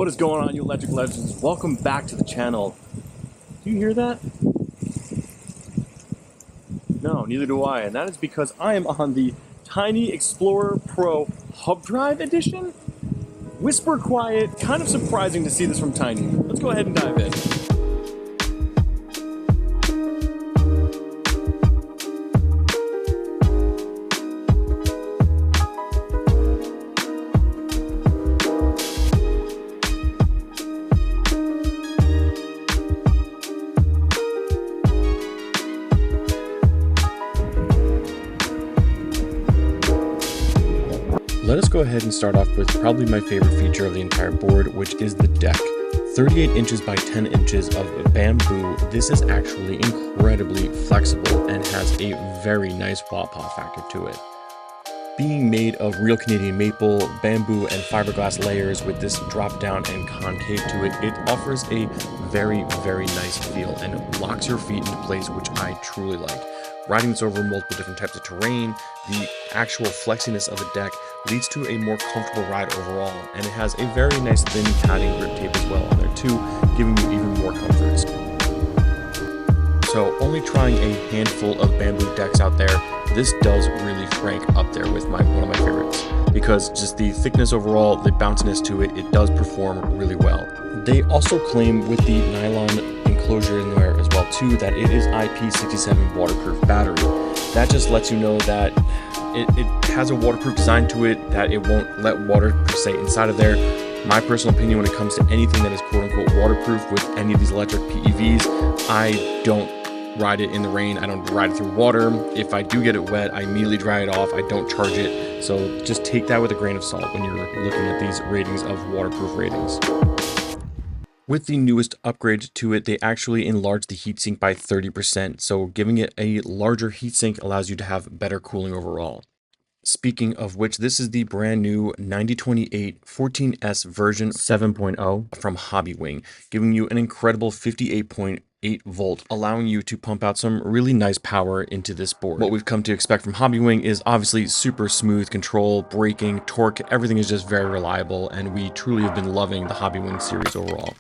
What is going on, you electric legends? Welcome back to the channel. Do you hear that? No, neither do I, and that is because I am on the Tynee Explorer Pro Hub Drive Edition. Whisper quiet, kind of surprising to see this from Tynee. Let's go ahead and dive in. Let us go ahead and start off with probably my favorite feature of the entire board, which is the deck. 38 inches by 10 inches of bamboo. This is actually incredibly flexible and has a very nice wall pop factor to it. Being made of real Canadian maple, bamboo, and fiberglass layers with this drop down and concave to it, it offers a very, very nice feel and it locks your feet into place, which I truly like. Riding this over multiple different types of terrain, the actual flexiness of the deck leads to a more comfortable ride overall, and it has a very nice thin padding grip tape as well on there too, giving you even more comforts. So only trying a handful of bamboo decks out there, this does really rank up there with one of my favorites, because just the thickness overall, the bounciness to it, it does perform really well. They also claim with the nylon enclosure in there as well too that it is IP67 waterproof battery. That just lets you know that it has a waterproof design to it, that it won't let water per se inside of there. My personal opinion when it comes to anything that is quote unquote waterproof with any of these electric PEVs, I don't ride it in the rain, I don't ride it through water. If I do get it wet, I immediately dry it off, I don't charge it. So just take that with a grain of salt when you're looking at these ratings of waterproof ratings. With the newest upgrade to it, they actually enlarged the heatsink by 30%, so giving it a larger heatsink allows you to have better cooling overall. Speaking of which, this is the brand new 9028 14S version 7.0 from Hobbywing, giving you an incredible 58.8 volt, allowing you to pump out some really nice power into this board. What we've come to expect from Hobbywing is obviously super smooth control, braking, torque, everything is just very reliable, and we truly have been loving the Hobbywing series overall.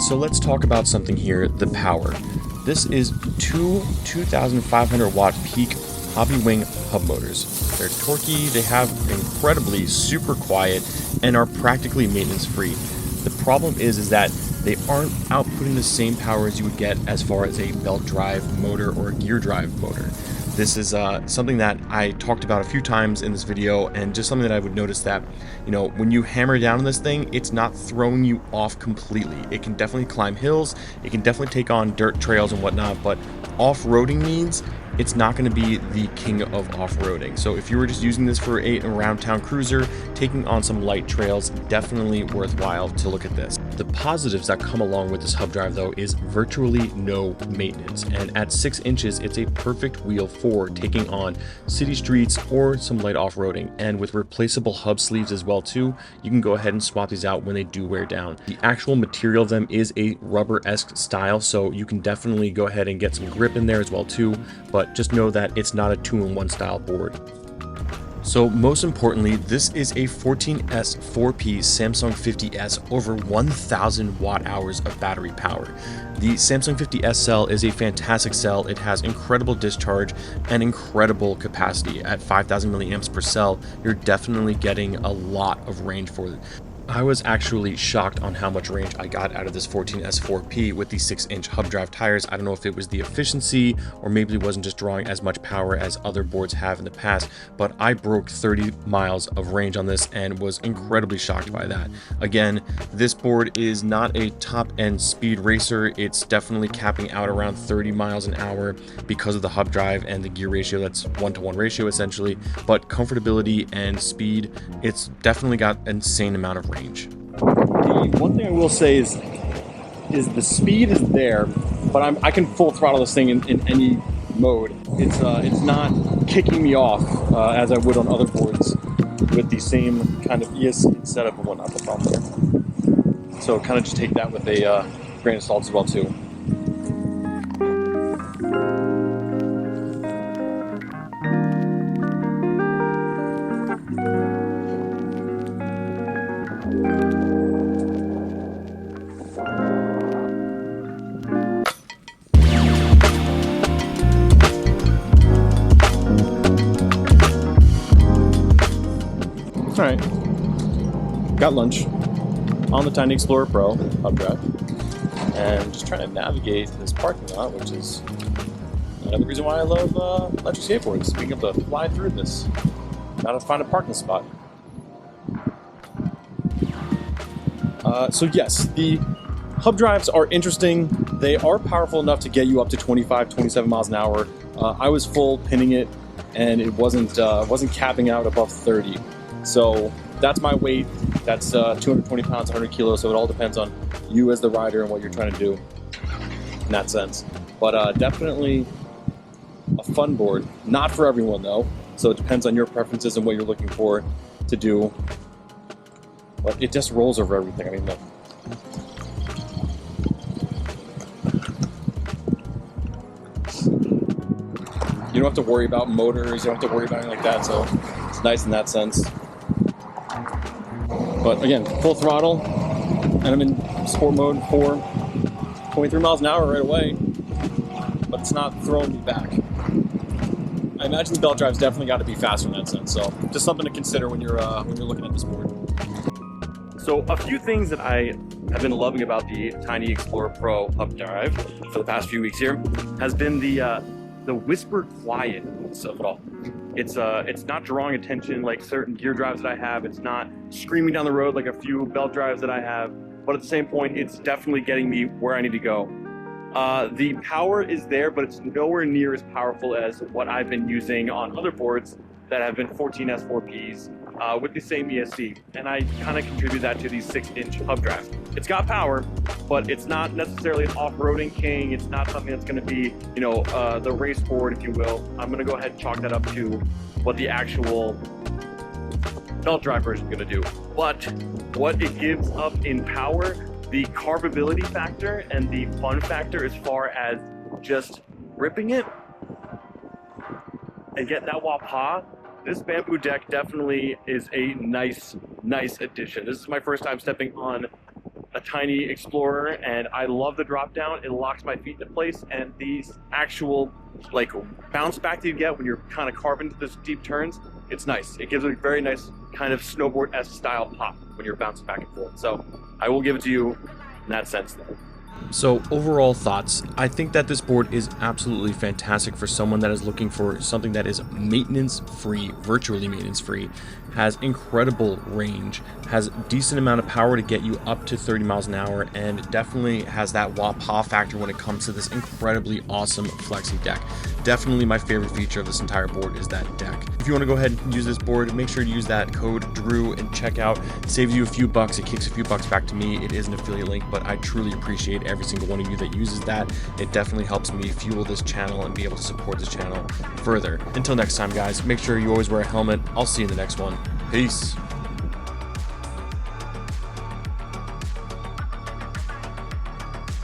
So let's talk about something here, the power. This is two 2,500 watt peak Hobbywing hub motors. They're torquey, they have incredibly super quiet, and are practically maintenance free. The problem is that they aren't outputting the same power as you would get as far as a belt drive motor or a gear drive motor. This is something that I talked about a few times in this video, and just something that I would notice that, you know, when you hammer down on this thing, it's not throwing you off completely. It can definitely climb hills, it can definitely take on dirt trails and whatnot, but off-roading needs, it's not going to be the king of off-roading. So if you were just using this for a around town cruiser, taking on some light trails, definitely worthwhile to look at this. The positives that come along with this hub drive though is virtually no maintenance, and at 6 inches it's a perfect wheel for taking on city streets or some light off-roading. And with replaceable hub sleeves as well too, you can go ahead and swap these out when they do wear down. The actual material of them is a rubber-esque style, so you can definitely go ahead and get some grip in there as well too, but just know that it's not a 2-in-1 style board. So most importantly, this is a 14S 4P Samsung 50S over 1,000 watt hours of battery power. The Samsung 50S cell is a fantastic cell. It has incredible discharge and incredible capacity. At 5,000 milliamps per cell, you're definitely getting a lot of range for it. I was actually shocked on how much range I got out of this 14S4P with the 6-inch hub drive tires. I don't know if it was the efficiency or maybe it wasn't just drawing as much power as other boards have in the past, but I broke 30 miles of range on this and was incredibly shocked by that. Again, this board is not a top-end speed racer. It's definitely capping out around 30 miles an hour because of the hub drive and the gear ratio. That's 1-to-1 ratio essentially, but comfortability and speed, it's definitely got an insane amount of range. The one thing I will say is the speed is there, but I can full throttle this thing in any mode. It's not kicking me off as I would on other boards with the same kind of ESC setup and whatnot. The problem there. So kind of just take that with a grain of salt as well too. Alright, got lunch on the Tynee Explorer Pro hub drive and just trying to navigate this parking lot, which is another reason why I love electric skateboards, being able to fly through this. Gotta find a parking spot. So yes, the hub drives are interesting. They are powerful enough to get you up to 25, 27 miles an hour. I was full pinning it and it wasn't capping out above 30. So that's my weight. That's 220 pounds, 100 kilos. So it all depends on you as the rider and what you're trying to do in that sense. But definitely a fun board. Not for everyone though. So it depends on your preferences and what you're looking for to do. But it just rolls over everything. I mean, look. You don't have to worry about motors. You don't have to worry about anything like that. So it's nice in that sense. But again, full throttle, and I'm in sport mode for 23 miles an hour right away, but it's not throwing me back. I imagine the belt drive's definitely got to be faster in that sense, so just something to consider when you're looking at this board. So a few things that I have been loving about the Tynee Explorer Pro hub drive for the past few weeks here has been the whispered quietness of it all. It's not drawing attention like certain gear drives that I have. It's not screaming down the road like a few belt drives that I have. But at the same point, it's definitely getting me where I need to go. The power is there, but it's nowhere near as powerful as what I've been using on other boards that have been 14S4Ps with the same ESC. And I kind of contribute that to these 6-inch hub drives. It's got power, but it's not necessarily an off-roading king. It's not something that's going to be, you know, the race board, if you will. I'm going to go ahead and chalk that up to what the actual belt drive version is going to do. But what it gives up in power, the carvability factor and the fun factor as far as just ripping it and get that wah-pa, this bamboo deck definitely is a nice addition. This is my first time stepping on a Tynee Explorer, and I love the drop down. It locks my feet into place, and these actual like bounce back that you get when you're kind of carving into those deep turns, it's nice. It gives a very nice kind of snowboard-esque style pop when you're bouncing back and forth. So I will give it to you in that sense though. So overall thoughts, I think that this board is absolutely fantastic for someone that is looking for something that is maintenance free, virtually maintenance free, has incredible range, has a decent amount of power to get you up to 30 miles an hour, and definitely has that wah-pa factor when it comes to this incredibly awesome flexi deck. Definitely my favorite feature of this entire board is that deck. If you want to go ahead and use this board, make sure to use that code DREW and check out. Saves you a few bucks. It kicks a few bucks back to me. It is an affiliate link, but I truly appreciate every single one of you that uses that. It definitely helps me fuel this channel and be able to support this channel further. Until next time, guys, make sure you always wear a helmet. I'll see you in the next one. Peace.